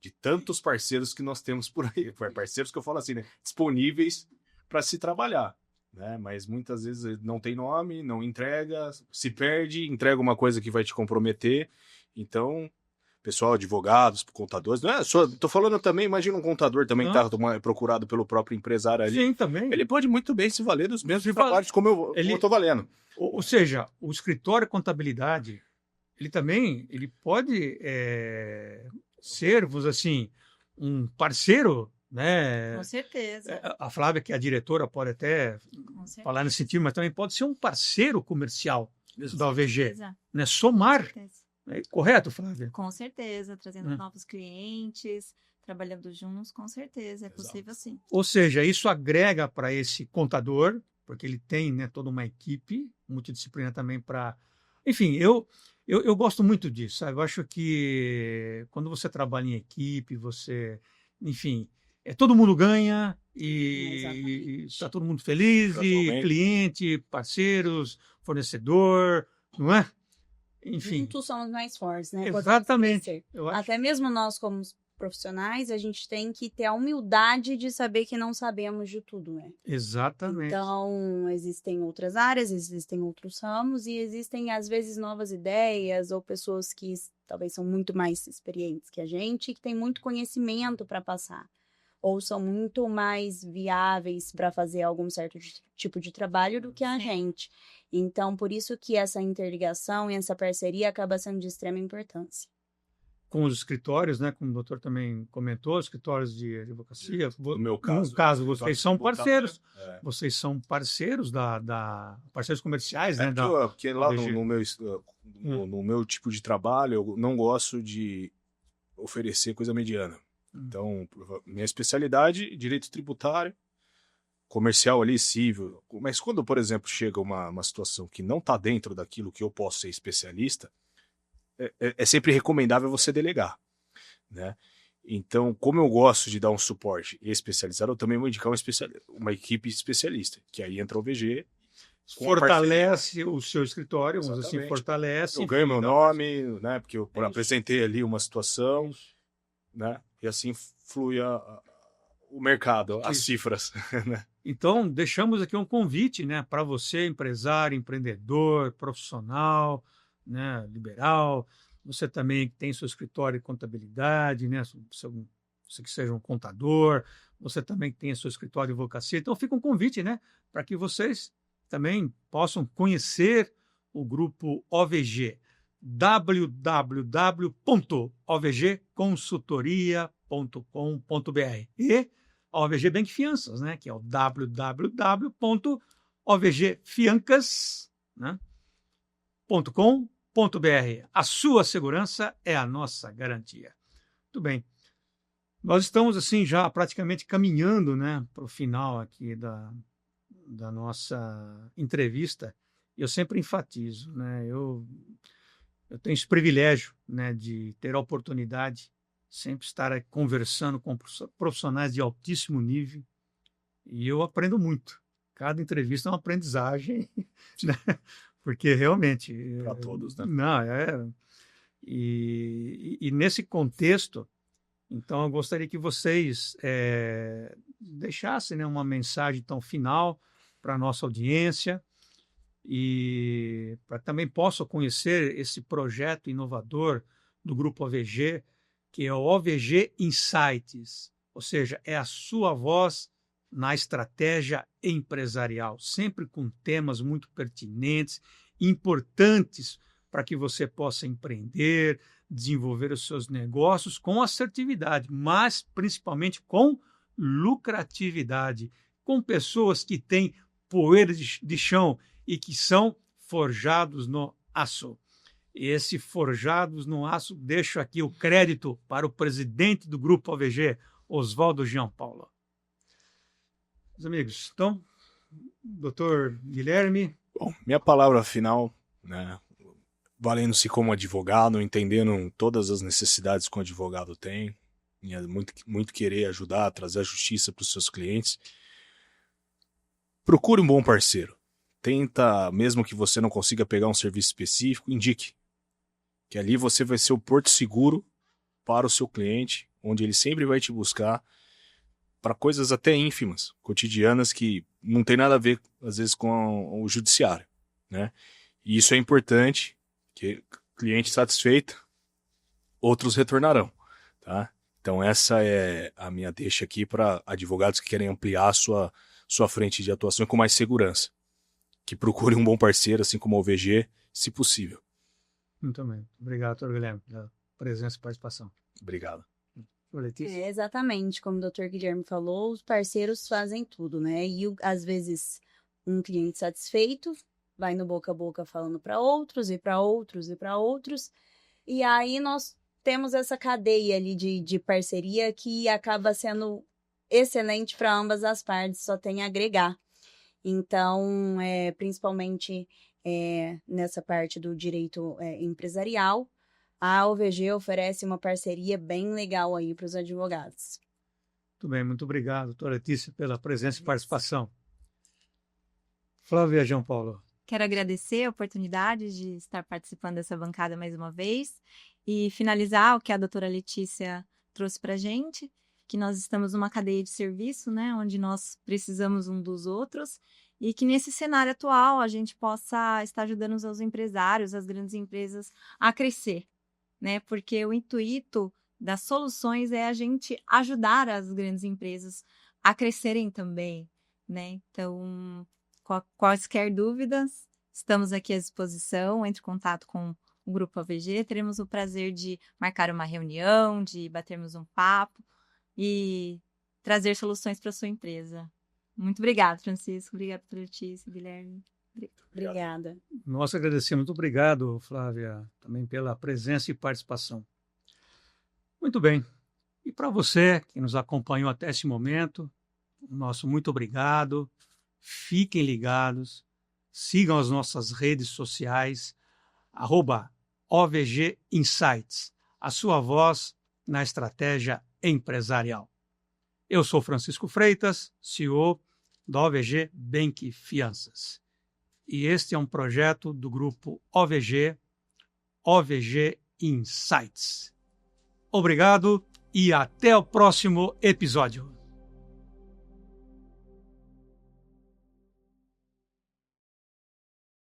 [SPEAKER 4] De tantos parceiros que nós temos por aí. Parceiros que eu falo assim, né? Disponíveis para se trabalhar. Né? Mas muitas vezes não tem nome, não entrega, se perde, entrega uma coisa que vai te comprometer. Então, pessoal, advogados, contadores, não é? Tô falando também, imagina um contador também que está procurado pelo próprio empresário ali.
[SPEAKER 1] Sim, também.
[SPEAKER 4] Ele pode muito bem se valer dos mesmos trabalhos como eu estou valendo.
[SPEAKER 1] Ou seja, o escritório de contabilidade, ele pode ser, vamos dizer assim, um parceiro, né?
[SPEAKER 2] Com certeza.
[SPEAKER 1] A Flávia, que é a diretora, pode até falar nesse sentido, mas também pode ser um parceiro comercial da OVG, né? Somar. Correto, Flávia?
[SPEAKER 2] Com certeza, trazendo novos clientes, trabalhando juntos, com certeza, é possível sim.
[SPEAKER 1] Ou seja, isso agrega para esse contador, porque ele tem, né, toda uma equipe multidisciplinar também para... Enfim, eu gosto muito disso, sabe? Eu acho que quando você trabalha em equipe, enfim, todo mundo ganha e está todo mundo feliz, e cliente, parceiros, fornecedor, não é? Enfim.
[SPEAKER 3] Juntos somos mais fortes, né?
[SPEAKER 1] Exatamente.
[SPEAKER 3] Até mesmo nós, como profissionais, a gente tem que ter a humildade de saber que não sabemos de tudo, né?
[SPEAKER 1] Exatamente.
[SPEAKER 3] Então, existem outras áreas, existem outros ramos e existem, às vezes, novas ideias ou pessoas que talvez são muito mais experientes que a gente, que têm muito conhecimento para passar ou são muito mais viáveis para fazer algum certo tipo de trabalho do que a gente. Então, por isso que essa interligação e essa parceria acaba sendo de extrema importância.
[SPEAKER 1] Com os escritórios, né, como o doutor também comentou, escritórios de advocacia.
[SPEAKER 4] No meu caso.
[SPEAKER 1] No caso, vocês são parceiros. Vocês são parceiros parceiros comerciais, né?
[SPEAKER 4] Porque lá no meu tipo de trabalho, eu não gosto de oferecer coisa mediana. Então, minha especialidade, direito tributário, comercial ali, civil. Mas quando, por exemplo, chega uma situação que não está dentro daquilo que eu posso ser especialista, é sempre recomendável você delegar, né? Então, como eu gosto de dar um suporte especializado, eu também vou indicar uma equipe especialista, que aí entra o VG.
[SPEAKER 1] Fortalece o seu escritório, vamos dizer assim, fortalece.
[SPEAKER 4] Eu ganho meu nome, né? Porque eu apresentei ali uma situação, né? E assim flui o mercado, as cifras. Né?
[SPEAKER 1] Então, deixamos aqui um convite, né, para você, empresário, empreendedor, profissional, né, liberal, você também que tem seu escritório de contabilidade, né, você que seja um contador, você também que tem seu escritório de advocacia. Então, fica um convite, né, para que vocês também possam conhecer o grupo OVG, www.ovgconsultoria.com.br e a OVG Bank Fianças, né, que é o www.ovgfiancas.com.br. A sua segurança é a nossa garantia. Muito bem. Nós estamos assim já praticamente caminhando, né, para o final aqui da nossa entrevista. Eu sempre enfatizo, né, eu tenho esse privilégio, né, de ter a oportunidade sempre estar conversando com profissionais de altíssimo nível e eu aprendo muito. Cada entrevista é uma aprendizagem, né? Porque realmente...
[SPEAKER 4] Para todos, né?
[SPEAKER 1] Não, e nesse contexto, então eu gostaria que vocês deixassem, né, uma mensagem tão final para a nossa audiência e para que também possam conhecer esse projeto inovador do Grupo OVG, que é o OVG Insights, ou seja, é a sua voz na estratégia empresarial, sempre com temas muito pertinentes, importantes para que você possa empreender, desenvolver os seus negócios com assertividade, mas principalmente com lucratividade, com pessoas que têm poeira de chão e que são forjados no aço. Esse forjados no aço, deixo aqui o crédito para o presidente do Grupo OVG, Oswaldo Jean Paulo. Meus amigos, então, doutor Guilherme.
[SPEAKER 4] Bom, minha palavra final, né, valendo-se como advogado, entendendo todas as necessidades que um advogado tem, muito querer ajudar, trazer a justiça para os seus clientes. Procure um bom parceiro. Tenta, mesmo que você não consiga pegar um serviço específico, indique. Que ali você vai ser o porto seguro para o seu cliente, onde ele sempre vai te buscar para coisas até ínfimas, cotidianas, que não tem nada a ver, às vezes, com o judiciário, né? E isso é importante, que cliente satisfeito, outros retornarão, tá? Então essa é a minha deixa aqui para advogados que querem ampliar a sua frente de atuação com mais segurança. Que procure um bom parceiro, assim como o OVG, se possível.
[SPEAKER 1] Muito bem. Obrigado, doutor Guilherme, pela presença e participação.
[SPEAKER 4] Obrigado.
[SPEAKER 1] Letícia?
[SPEAKER 3] Exatamente, como o doutor Guilherme falou, os parceiros fazem tudo, né? E às vezes um cliente satisfeito vai no boca a boca falando para outros, e para outros, e para outros. E aí nós temos essa cadeia ali de parceria que acaba sendo excelente para ambas as partes, só tem a agregar. Então, principalmente nessa parte do direito empresarial, a OVG oferece uma parceria bem legal aí para os advogados.
[SPEAKER 1] Muito bem, muito obrigado, doutora Letícia, pela presença e participação. Flávia Jean Paulo.
[SPEAKER 2] Quero agradecer a oportunidade de estar participando dessa bancada mais uma vez e finalizar o que a doutora Letícia trouxe para a gente, que nós estamos numa cadeia de serviço, né, onde nós precisamos um dos outros e que nesse cenário atual a gente possa estar ajudando os empresários, as grandes empresas a crescer, né, porque o intuito das soluções é a gente ajudar as grandes empresas a crescerem também, né, então quaisquer dúvidas, estamos aqui à disposição, entre em contato com o Grupo OVG, teremos o prazer de marcar uma reunião, de batermos um papo e trazer soluções para a sua empresa. Muito obrigada, Francisco. Obrigada, Letícia, Guilherme.
[SPEAKER 3] Obrigada.
[SPEAKER 1] Nós agradecemos. Muito obrigado, Flávia, também pela presença e participação. Muito bem. E para você que nos acompanhou até esse momento, nosso muito obrigado. Fiquem ligados. Sigam as nossas redes sociais, @OVG Insights, a sua voz na estratégia empresarial. Eu sou Francisco Freitas, CEO da OVG Bank Fianças. E este é um projeto do grupo OVG Insights. Obrigado e até o próximo episódio.